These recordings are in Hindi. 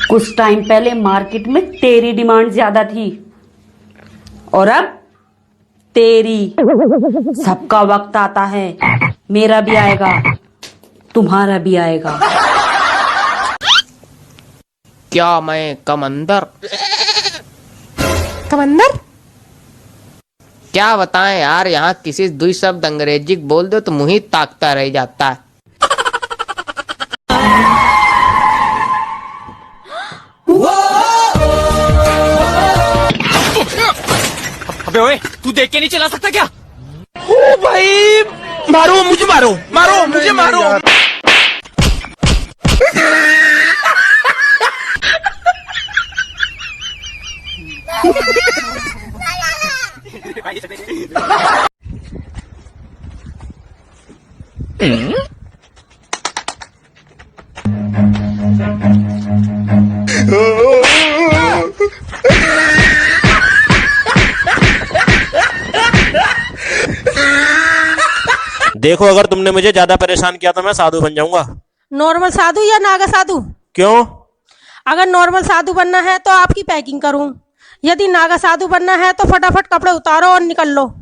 कुछ टाइम पहले मार्केट में तेरी डिमांड ज्यादा थी और अब तेरी। सबका वक्त आता है, मेरा भी आएगा, तुम्हारा भी आएगा। क्या मैं कमंदर? कमंदर? क्या बताएं यार, यहाँ किसी दुई शब्द अंग्रेजी बोल दो तो मुंह ही ताकता रह जाता है। अबे ओए, तू देख के नहीं चला सकता क्या? ओ भाई, मारो मुझे, मारो मारो मुझे, मारो। देखो, अगर तुमने मुझे ज्यादा परेशान किया तो मैं साधु बन जाऊंगा। नॉर्मल साधु या नागा साधु? क्यों? अगर नॉर्मल साधु बनना है तो आपकी पैकिंग करूं, यदि नागा साधु बनना है तो फटाफट कपड़े उतारो और निकल लो।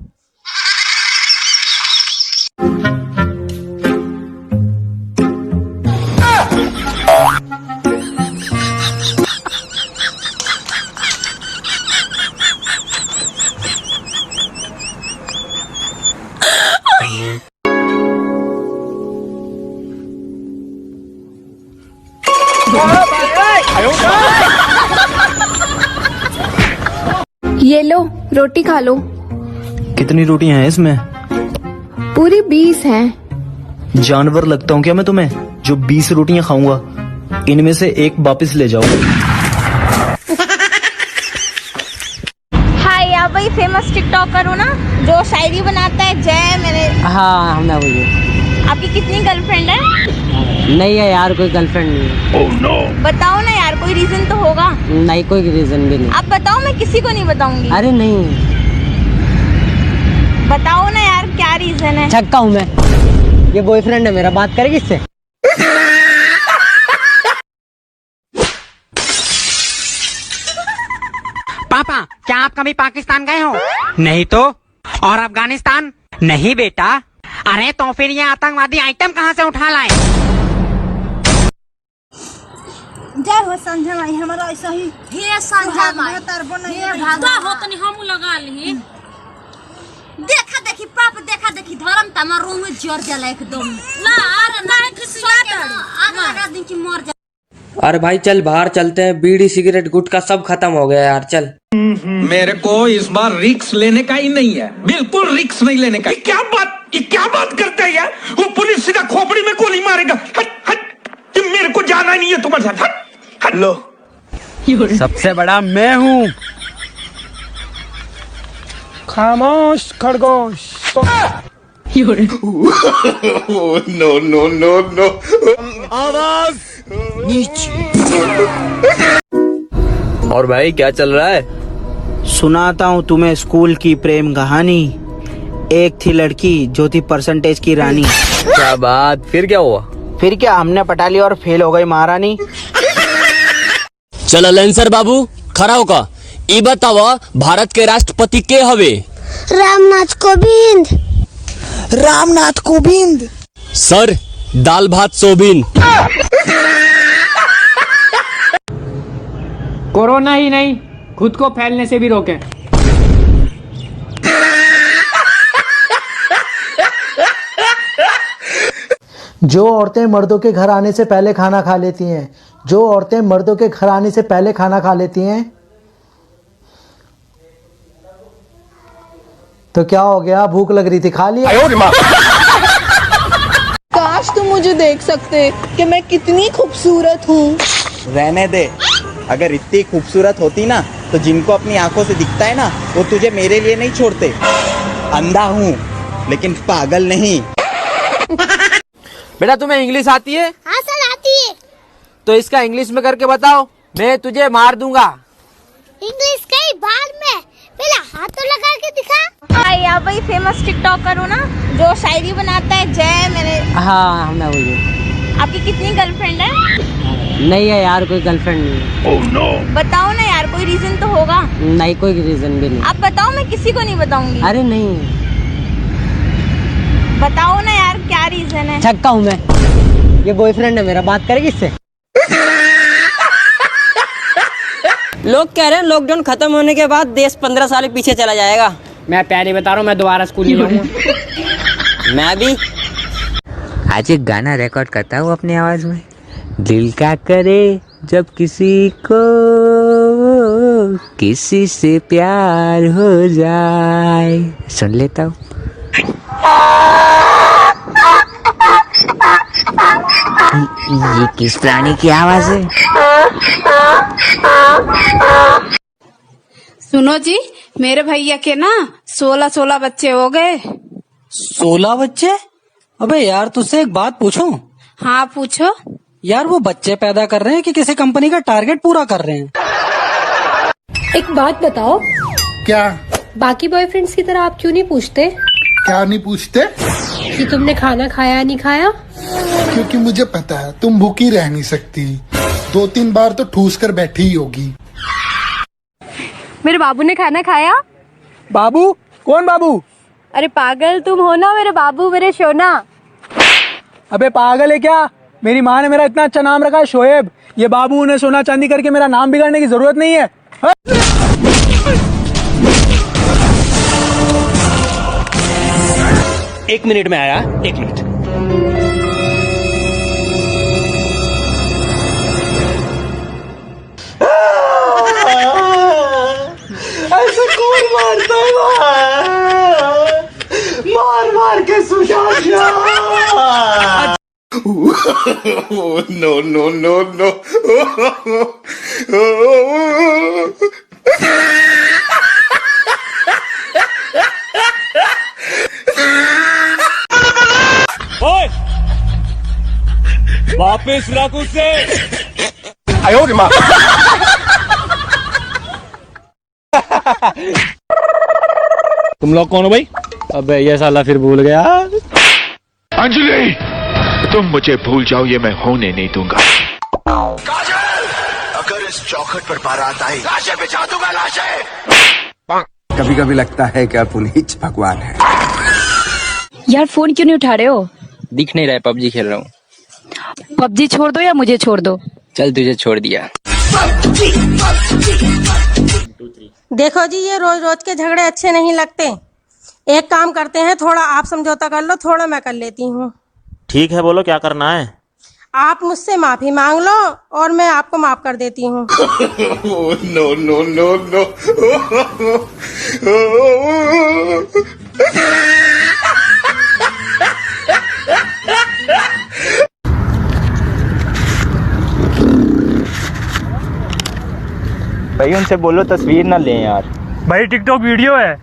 ये लो, रोटी खा लो। कितनी रोटियां हैं इसमें? पूरी 20 हैं। जानवर लगता हूँ क्या मैं तुम्हें, जो 20 रोटियां खाऊंगा? इनमें से एक वापस ले जाओ। हाय, आप वही फेमस टिकटॉकर हो ना जो शायरी बनाता है? जय मेरे। हाँ, मैं वही हूँ। आपकी कितनी गर्लफ्रेंड है? नहीं है यार, कोई गर्लफ्रेंड नहीं है। oh, no. बताओ ना यार, कोई रीजन तो होगा। नहीं, कोई रीजन भी नहीं। आप बताओ, मैं किसी को नहीं बताऊंगी। अरे नहीं, बताओ ना यार, क्या रीजन है? छक्का हूँ मैं, ये बॉयफ्रेंड है मेरा। बात करेगी इससे? पापा, क्या आप कभी पाकिस्तान गए हो? नहीं तो। और अफगानिस्तान? नहीं बेटा। अरे तो फिर ये आतंकवादी आइटम कहाँ से उठा लाए? जय हो संध्या माई, हमारा ऐसा ही हे संध्या माई, ये भागा हो तो नहीं हम लगा ली। देखा देखी पाप, देखा देखी धर्म तमा रूम में जोर जला एकदम। ला अरे ना किसी आग दिन की मर जा। अरे भाई चल बाहर चलते हैं, बीड़ी सिगरेट गुटखा सब खत्म हो गया यार, चल। मेरे को इस बार रिक्स लेने का ही नहीं है, बिल्कुल रिक्स नहीं लेने का। ये क्या बात करते हैं यार? वो पुलिस सीधा खोपड़ी में गोली मारेगा। हट हट, मेरे को जाना नहीं है तुम्हारे साथ। हट हट। लो, सबसे बड़ा मैं हूँ। खामोश खरगोश। No no no no. आवाज नीचे। और भाई क्या चल रहा है? सुनाता हूँ तुम्हें स्कूल की प्रेम कहानी। एक थी लड़की जो थी परसेंटेज की रानी। क्या बात, फिर क्या हुआ? फिर क्या, हमने पटा लिया और फेल हो गई महारानी। चलो लेंसर बाबू खड़ा होगा, ई बतावा भारत के राष्ट्रपति के हवे? रामनाथ कोविंद। रामनाथ कोविंद। सर, दाल भात सोबिन। कोरोना ही नहीं, खुद को फैलने से भी रोके। जो औरतें मर्दों के घर आने से पहले खाना खा लेती हैं, जो औरतें मर्दों के घर आने से पहले खाना खा लेती हैं, तो क्या हो गया? भूख लग रही थी, खा लिया। काश तुम मुझे देख सकते कि मैं कितनी खूबसूरत हूँ। रहने दे, अगर इतनी खूबसूरत होती ना तो जिनको अपनी आंखों से दिखता है ना वो तुझे मेरे लिए नहीं छोड़ते। अंधा हूँ लेकिन पागल नहीं। बेटा तुम्हें इंग्लिश आती है? हाँ सर आती है। तो इसका इंग्लिश में करके बताओ, मैं तुझे मार दूंगा। इंग्लिश कई बार में, पहले हाथ तो लगा के दिखा। हाय, आप वही फेमस टिकटॉकर हो ना जो शायरी बनाता है? जय मेरे। हाँ, मैं वही हूँ। आपकी कितनी गर्लफ्रेंड है? नहीं है यार, कोई गर्लफ्रेंड नहीं है। बताओ ना यार, कोई रीजन तो होगा। नहीं, कोई रीजन भी नहीं। आप बताओ, मैं किसी को नहीं बताऊंगी। अरे नहीं, बताओ ना यार, क्या रीजन है? छक्का हूँ मैं। ये बॉयफ्रेंड है मेरा, बात करेगी इससे? लोग कह रहे हैं लॉकडाउन खत्म होने के बाद देश 15 साल पीछे चला जाएगा। मैं पहले बता रहा हूँ, मैं दोबारा स्कूल नहीं जाऊंगा। मैं भी आज एक गाना रिकॉर्ड करता हूँ अपनी आवाज में। दिल क्या करे जब किसी को किसी से प्यार हो जाए। सुन लेता हूँ। ये किस प्राणी की आवाज है? सुनो जी, मेरे भैया के ना 16 बच्चे हो गए। 16 बच्चे? अबे यार, तुझसे एक बात पूछूं? हाँ पूछो। यार वो बच्चे पैदा कर रहे हैं कि किसी कंपनी का टारगेट पूरा कर रहे हैं? एक बात बताओ, क्या? बाकी बॉयफ्रेंड्स की तरह आप क्यों नहीं पूछते? क्या नहीं पूछते? कि तुमने खाना खाया नहीं खाया? क्योंकि मुझे पता है तुम भूखी रह नहीं सकती। 2-3 बार तो ठूस कर बैठी ही होगी। मेरे बाबू ने खाना खाया? बाबू? कौन बाबू? अरे पागल तुम हो ना, मेरे बाबू, मेरे सोना। अबे पागल है क्या? मेरी माँ ने मेरा इतना अच्छा नाम रखा है, शोएब। ये बाबू ने सोना चांदी करके मेरा नाम बिगाड़ने की जरूरत नहीं है। 1 मिनट में आया, 1 मिनट। ऐसे कौन मारता है? मार मार के सुझा दिया। No no no no. ओए, वापस रख उसे। आयो रे माँ। तुम लोग कौन हो भाई? अबे ये साला फिर भूल गया। अंजलि, तुम मुझे भूल जाओ, ये मैं होने नहीं दूंगा। अगर इस चौखट पर बारात आई, लाशें बिछा दूंगा, लाशें। कभी कभी लगता है कि आप उन्हीं भगवान है। यार फोन क्यों नहीं उठा रहे हो? दिख नहीं रहा है, पबजी खेल रहा हूँ। पबजी छोड़ दो या मुझे छोड़ दो? चल तुझे छोड़ दिया। देखो जी, ये रोज रोज के झगड़े अच्छे नहीं लगते। एक काम करते हैं, थोड़ा आप समझौता कर लो, थोड़ा मैं कर लेती हूँ। ठीक है, बोलो क्या करना है? आप मुझसे माफी मांग लो और मैं आपको माफ कर देती हूँ। No no no no. भाई उनसे बोलो तस्वीर ना लें यार। भाई टिकटॉक वीडियो है।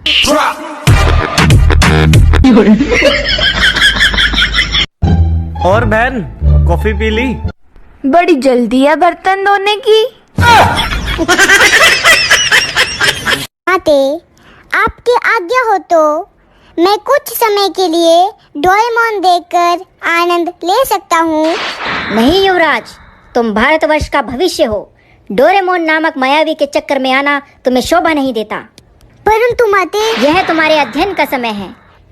और बहन, कॉफी पी ली? बड़ी जल्दी है बर्तन धोने की। आते, आपकी आज्ञा हो तो मैं कुछ समय के लिए डोरेमोन देखकर आनंद ले सकता हूँ। नहीं युवराज, तुम भारतवर्ष का भविष्य हो। डोरेमोन नामक मायावी के चक्कर में आना तुम्हें शोभा नहीं देता। परंतु माते, यह तुम्हारे अध्ययन का समय है,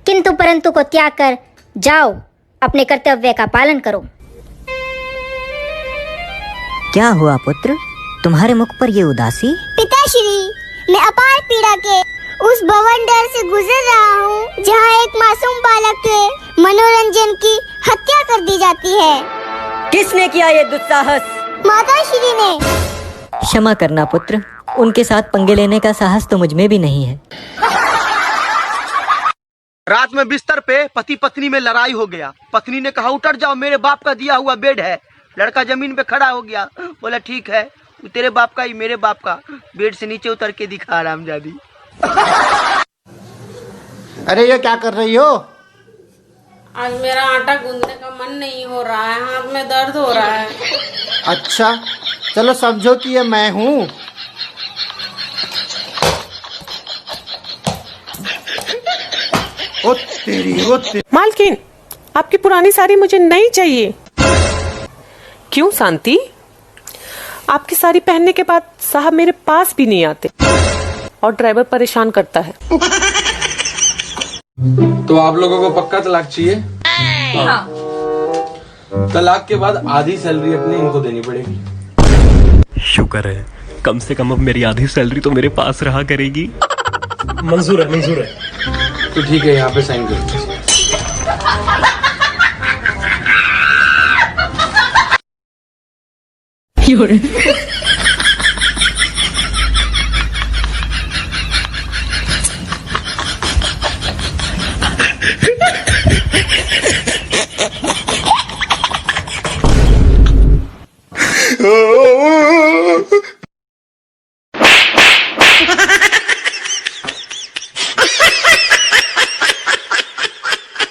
किंतु परंतु को त्याग कर जाओ, अपने कर्तव्य का पालन करो। क्या हुआ पुत्र, तुम्हारे मुख पर ये उदासी? पिताश्री, मैं अपार पीड़ा के उस बवंडर से गुजर रहा हूँ जहाँ एक मासूम बालक के मनोरंजन की हत्या कर दी जाती है। किसने किया ये दुस्साहस? माताश्री ने। क्षमा करना पुत्र, उनके साथ पंगे लेने का साहस तो मुझ में भी नहीं है। रात में बिस्तर पे पति पत्नी में लड़ाई हो गया। पत्नी ने कहा उतर जाओ, मेरे बाप का दिया हुआ बेड है। लड़का जमीन पे खड़ा हो गया, बोला ठीक है, तेरे बाप का ही मेरे बाप का। बेड से नीचे उतर के दिखा हरामजादी। अरे ये क्या कर रही हो? आज मेरा आटा गूंदने का मन नहीं हो रहा है, हाथ में दर्द हो रहा है। अच्छा चलो समझो कि ये मैं हूँ। मालकिन, आपकी पुरानी साड़ी मुझे नहीं चाहिए। क्यों शांति, आपकी साड़ी पहनने के बाद साहब मेरे पास भी नहीं आते और ड्राइवर परेशान करता है। तो आप लोगों को पक्का तलाक चाहिए? हाँ। तलाक के बाद आधी सैलरी अपनी इनको देनी पड़ेगी। शुक्र है, कम से कम अब मेरी आधी सैलरी तो मेरे पास रहा करेगी। मंजूर है। तो ठीक है, यहाँ पे साइन करो।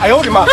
I owed him up.